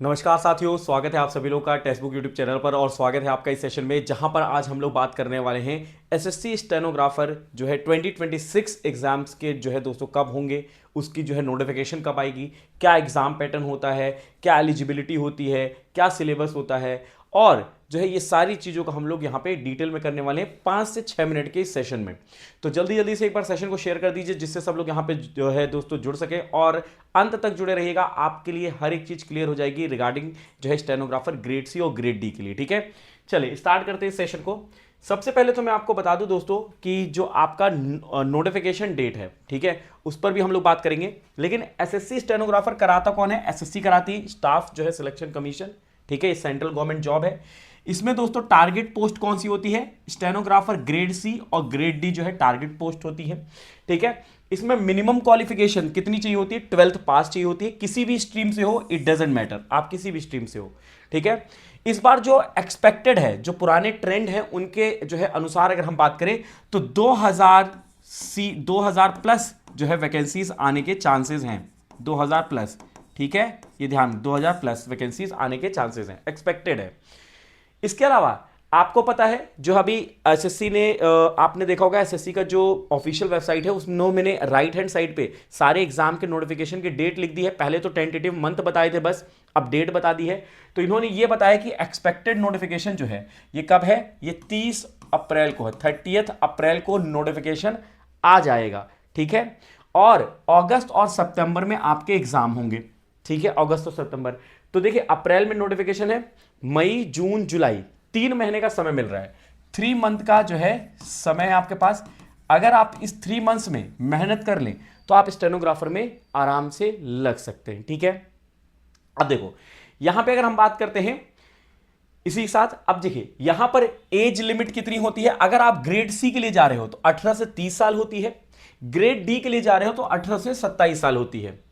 नमस्कार साथियों, स्वागत है आप सभी लोग का टेक्स्ट बुक यूट्यूब चैनल पर और स्वागत है आपका इस सेशन में जहां पर आज हम लोग बात करने वाले हैं एसएससी स्टेनोग्राफर जो है 2026 एग्जाम्स के जो है दोस्तों कब होंगे, उसकी जो है नोटिफिकेशन कब आएगी, क्या एग्जाम पैटर्न होता है, क्या एलिजिबिलिटी होती है, क्या सिलेबस होता है और जो है ये सारी चीज़ों का हम लोग यहाँ पे डिटेल में करने वाले हैं 5 से 6 मिनट के इस सेशन में। तो जल्दी जल्दी से एक बार सेशन को शेयर कर दीजिए जिससे सब लोग यहाँ पे जो है दोस्तों जुड़ सके और अंत तक जुड़े रहिएगा। आपके लिए हर एक चीज़ क्लियर हो जाएगी रिगार्डिंग जो है स्टेनोग्राफर ग्रेड सी और ग्रेड डी के लिए। ठीक है, चलिए स्टार्ट करते हैं इस सेशन को। सबसे पहले तो मैं आपको बता दूं दोस्तों कि जो आपका नोटिफिकेशन डेट है, ठीक है, उस पर भी हम लोग बात करेंगे। लेकिन एसएससी स्टेनोग्राफर कराता कौन है? एसएससी कराती स्टाफ जो है सिलेक्शन कमीशन। ठीक है, ये सेंट्रल गवर्नमेंट जॉब है। इसमें दोस्तों टारगेट पोस्ट कौन सी होती है? स्टेनोग्राफर ग्रेड सी और ग्रेड डी जो है टारगेट पोस्ट होती है। ठीक है, इसमें मिनिमम क्वालिफिकेशन कितनी चाहिए होती है? 12th पास चाहिए होती है, किसी भी स्ट्रीम से हो, इट डजेंट मैटर, आप किसी भी स्ट्रीम से हो। ठीक है, इस बार जो एक्सपेक्टेड है, जो पुराने ट्रेंड है उनके जो है अनुसार अगर हम बात करें तो 2000 प्लस जो है वैकेंसीज आने के चांसेस हैं। 2000 प्लस, ठीक है, ये ध्यान, 2000 प्लस वैकेंसीज आने के चांसेस हैं, एक्सपेक्टेड है। इसके अलावा आपको पता है जो अभी एसएससी ने आपने देखा होगा एसएससी का जो ऑफिशियल वेबसाइट है उसमें मैंने राइट हैंड साइड पे सारे एग्जाम के नोटिफिकेशन की डेट लिख दी है। पहले तो टेंटेटिव मंथ बताए थे बस, अब डेट बता दी है। तो इन्होंने ये बताया कि एक्सपेक्टेड नोटिफिकेशन जो है ये कब है? ये 30 अप्रैल को है, 30 अप्रैल को नोटिफिकेशन आ जाएगा। ठीक है, और अगस्त और सितंबर में आपके एग्जाम होंगे। ठीक है, अगस्त और सितंबर। तो देखिए अप्रैल में नोटिफिकेशन है, मई जून जुलाई 3 महीने का समय मिल रहा है। 3 मंथ का जो है समय है आपके पास। अगर आप इस 3 मंथ्स में मेहनत कर लें तो आप स्टेनोग्राफर में आराम से लग सकते हैं। ठीक है, अब देखो यहां पे अगर हम बात करते हैं इसी साथ, अब देखिए यहां पर एज लिमिट कितनी होती है। अगर आप ग्रेड सी के लिए जा रहे हो तो 18 से 30 साल होती है, ग्रेड डी के लिए जा रहे हो तो 18 से 27 साल होती है।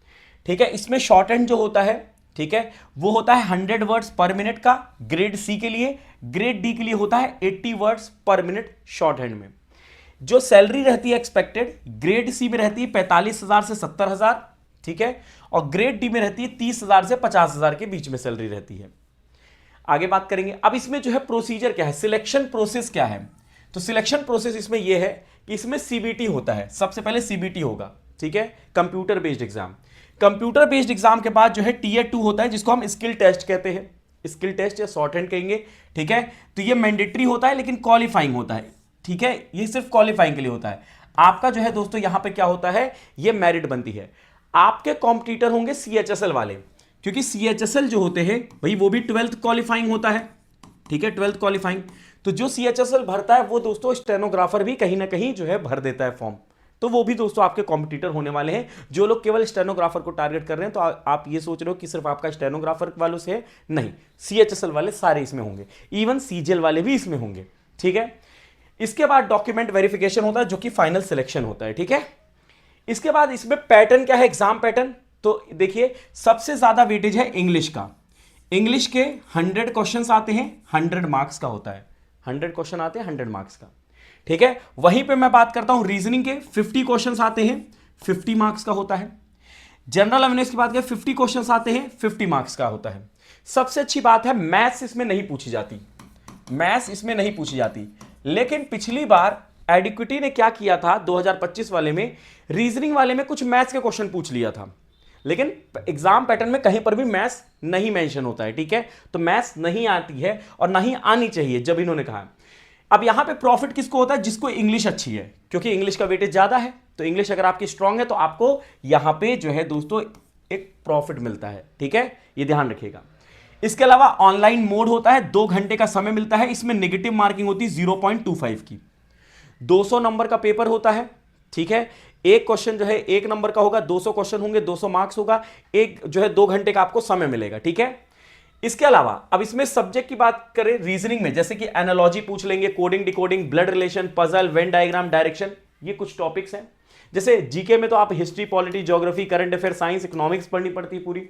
ठीक है, इसमें शॉर्ट हैंड जो होता है, ठीक है, वो होता है 100 वर्ड्स पर मिनट का ग्रेड सी के लिए। ग्रेड डी के लिए होता है 80 वर्ड्स पर मिनट शॉर्ट हैंड में। जो सैलरी रहती है एक्सपेक्टेड, ग्रेड सी में रहती है 45,000 से 70,000। ठीक है, और ग्रेड डी में रहती है 30,000 से 50,000 के बीच में सैलरी रहती है। आगे बात करेंगे। अब इसमें जो है प्रोसीजर क्या है, सिलेक्शन प्रोसेस क्या है? तो सिलेक्शन प्रोसेस इसमें यह है कि इसमें सीबीटी होता है। सबसे पहले सीबीटी होगा, ठीक है, computer based exam. Computer based exam के बाद जो है टीयर 2 होता है जिसको हम स्किल टेस्ट कहते हैं, स्किल टेस्ट या शॉर्ट हैंड कहेंगे। ठीक है, तो ये मैंडेटरी होता है लेकिन क्वालिफाइंग होता है। ठीक है, ये सिर्फ क्वालिफाइंग के लिए होता है। आपका जो है दोस्तों यहां पे क्या होता है, ये मेरिट बनती है। आपके कॉम्पिटिटर होंगे सीएचएसएल वाले, क्योंकि सीएचएसएल जो होते हैं भाई वो भी 12th क्वालिफाइंग होता है। ठीक है, 12th क्वालिफाइंग। तो जो सीएचएसएल भरता है वो दोस्तों स्टेनोग्राफर भी कहीं ना कहीं जो है भर देता है फॉर्म। तो वो भी दोस्तों आपके कॉम्पिटिटर होने वाले हैं। जो लोग केवल स्टेनोग्राफर को टारगेट कर रहे हैं तो आप ये सोच रहे हो कि सिर्फ आपका स्टेनोग्राफर वालों से है, नहीं, सीएचएसएल वाले सारे इसमें होंगे, इवन सीजीएल वाले भी इसमें होंगे। ठीक है, इसके बाद डॉक्यूमेंट वेरिफिकेशन होता है जो कि फाइनल सिलेक्शन होता है। ठीक है, इसके बाद इसमें पैटर्न क्या है, एग्जाम पैटर्न। तो देखिए सबसे ज्यादा वेटेज है इंग्लिश का। इंग्लिश के 100 क्वेश्चंस आते हैं, 100 मार्क्स का होता है। 100 क्वेश्चन आते हैं 100 मार्क्स का। ठीक है, वहीं पे मैं बात करता हूं रीजनिंग के 50 क्वेश्चंस आते हैं, 50 मार्क्स का होता है। जनरल अवेयरनेस की बात करें 50 क्वेश्चंस आते हैं, 50 मार्क्स का होता है। सबसे अच्छी बात है मैथ्स इसमें नहीं पूछी जाती, मैथ्स इसमें नहीं पूछी जाती। लेकिन पिछली बार एडिक्विटी ने क्या किया था 2025 वाले में, रीजनिंग वाले में कुछ मैथ्स के क्वेश्चन पूछ लिया था, लेकिन एग्जाम पैटर्न में कहीं पर भी मैथ्स नहीं मेंशन होता है। ठीक है, तो मैथ्स नहीं आती है और नहीं आनी चाहिए जब इन्होंने कहा। अब यहां पे प्रॉफिट किसको होता है? जिसको इंग्लिश अच्छी है, क्योंकि इंग्लिश का वेटेज ज्यादा है। तो इंग्लिश अगर आपकी स्ट्रांग है तो आपको यहां पे जो है दोस्तों एक प्रॉफिट मिलता है। ठीक है, ये ध्यान रखिएगा। इसके अलावा ऑनलाइन मोड होता है, 2 घंटे का समय मिलता है। इसमें नेगेटिव मार्किंग होती है 0.25 की। 200 नंबर का पेपर होता है। ठीक है, एक क्वेश्चन जो है 1 नंबर का होगा, 200 क्वेश्चन होंगे, 200 मार्क्स होगा। एक जो है 2 घंटे का आपको समय मिलेगा। ठीक है, इसके अलावा अब इसमें सब्जेक्ट की बात करें रीजनिंग में, जैसे कि एनालॉजी पूछ लेंगे, coding, decoding, blood relation, puzzle, Venn diagram, direction, ये कुछ टॉपिक्स हैं। जैसे जीके में तो आप history, polity, geography, current affair, science, economics पढ़नी पड़ती है पूरी।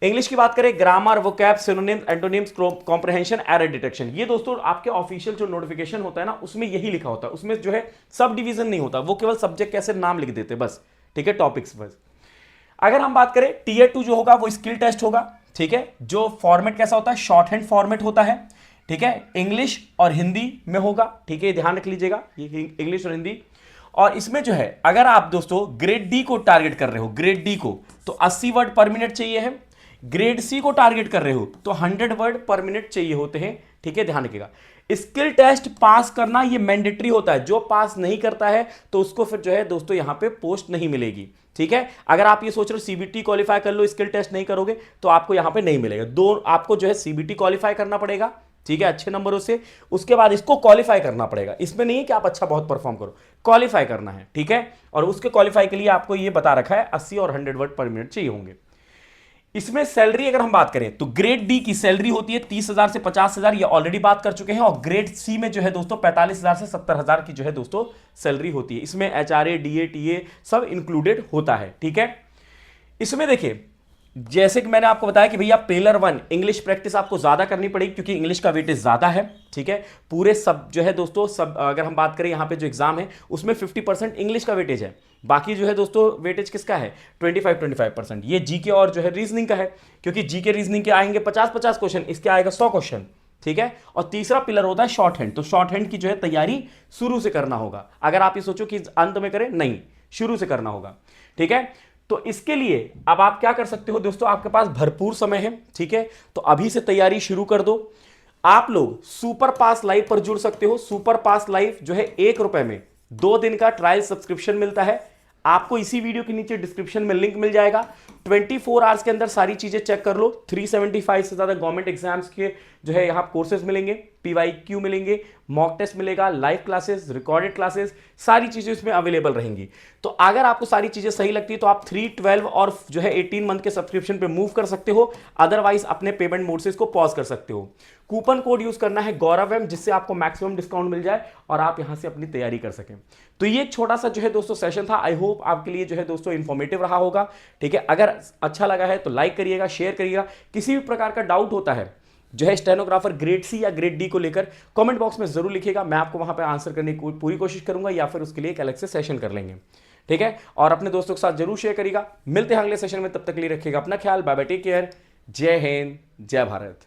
इंग्लिश की बात करें grammar, vocab, synonyms, antonyms, comprehension, error detection. ये दोस्तों आपके ऑफिशियल जो नोटिफिकेशन होता है ना उसमें यही लिखा होता है। उसमें जो है सब डिवीजन नहीं होता, वो केवल सब्जेक्ट कैसे नाम लिख देते बस। ठीक है, टॉपिक्स बस। अगर हम बात करें टीयर 2 जो होगा वो स्किल टेस्ट होगा। ठीक है। जो फॉर्मेट कैसा होता है, शॉर्ट हैंड फॉर्मेट होता है, ठीक है, इंग्लिश और हिंदी में होगा, ठीक है, ध्यान रख लीजिएगा, ये इंग्लिश और हिंदी। और इसमें जो है अगर आप दोस्तों ग्रेड डी को टारगेट कर रहे हो, ग्रेड डी को, तो 80 वर्ड पर मिनट चाहिए है। ग्रेड सी को टारगेट कर रहे हो तो 100 वर्ड पर मिनट चाहिए होते हैं, ठीक है, ध्यान रखिएगा। स्किल टेस्ट पास करना ये मैंडेटरी होता है, जो पास नहीं करता है तो उसको फिर जो है दोस्तों यहां पे पोस्ट नहीं मिलेगी, ठीक है। अगर आप ये सोच रहे हो सीबीटी क्वालिफाई कर लो, स्किल टेस्ट नहीं करोगे तो आपको यहां पे नहीं मिलेगा। दो आपको जो है सीबीटी क्वालिफाई करना पड़ेगा, ठीक है, अच्छे नंबरों से, उसके बाद इसको क्वालिफाई करना पड़ेगा। इसमें नहीं है कि आप अच्छा बहुत परफॉर्म करो, क्वालिफाई करना है, ठीक है। और उसके क्वालिफाई के लिए आपको ये बता रखा है 80 और 100 वर्ड पर मिनट चाहिए होंगे। इसमें सैलरी अगर हम बात करें तो ग्रेड डी की सैलरी होती है 30,000 से 50,000, ये ऑलरेडी बात कर चुके हैं। और ग्रेड सी में जो है दोस्तों 45,000 से 70,000 की जो है दोस्तों सैलरी होती है। इसमें एचआरए, डीए, टीए सब इंक्लूडेड होता है, ठीक है। इसमें देखिए जैसे कि मैंने आपको बताया कि भैया पिलर 1 इंग्लिश प्रैक्टिस आपको ज्यादा करनी पड़ेगी क्योंकि इंग्लिश का वेटेज ज्यादा है, ठीक है। पूरे सब जो है दोस्तों सब अगर हम बात करें यहां पे जो एग्जाम है उसमें 50% इंग्लिश का वेटेज है, बाकी जो है दोस्तों वेटेज किसका है 25% ये जीके और जो है रीजनिंग का है, क्योंकि जीके रीजनिंग के आएंगे 50-50 क्वेश्चन, इसके आएगा 100 क्वेश्चन, ठीक है। और तीसरा पिलर होता है शॉर्ट हैंड, तो शॉर्ट हैंड की जो है तैयारी शुरू से करना होगा। अगर आप ये सोचो कि अंत में करें, नहीं, शुरू से करना होगा, ठीक है। तो इसके लिए अब आप क्या कर सकते हो दोस्तों, आपके पास भरपूर समय है, ठीक है, तो अभी से तैयारी शुरू कर दो। आप लोग सुपर पास लाइव पर जुड़ सकते हो। सुपर पास लाइव जो है 1 रुपए में 2 दिन का ट्रायल सब्सक्रिप्शन मिलता है आपको। इसी वीडियो के नीचे डिस्क्रिप्शन में लिंक मिल जाएगा। 24 आवर्स के अंदर सारी चीजें चेक कर लो। 375 से ज्यादा गवर्नमेंट एग्जाम्स के जो है यहां कोर्सेज मिलेंगे, पीवाईक्यू मिलेंगे, मॉक टेस्ट मिलेगा, लाइव क्लासेस, रिकॉर्डेड क्लासेस, सारी चीजें इसमें अवेलेबल रहेंगी। तो अगर आपको सारी चीजें सही लगती है तो आप 3, 12 और जो है 18 मंथ के सब्सक्रिप्शन पे मूव कर सकते हो। अदरवाइज अपने पेमेंट मोड से इसको पॉज कर सकते हो। कूपन कोड यूज करना है गौरव, जिससे आपको मैक्सिमम डिस्काउंट मिल जाए और आप यहां से अपनी तैयारी कर सकें। तो ये एक छोटा सा जो है दोस्तों सेशन था। आई होप आपके लिए जो है दोस्तों इंफॉर्मेटिव रहा होगा, ठीक है। अगर अच्छा लगा है तो लाइक करिएगा, शेयर करिएगा। किसी भी प्रकार का डाउट होता है जो है स्टेनोग्राफर ग्रेड सी या ग्रेड डी को लेकर, कमेंट बॉक्स में जरूर लिखिएगा, मैं आपको वहां पे आंसर करने की पूरी कोशिश करूंगा, या फिर उसके लिए एक अलग से सेशन कर लेंगे, ठीक है। और अपने दोस्तों के साथ जरूर शेयर करिएगा। मिलते हैं अगले सेशन में, तब तक के लिए रखिएगा अपना ख्याल। बाय बाय, टेक केयर, जय हिंद, जय भारत।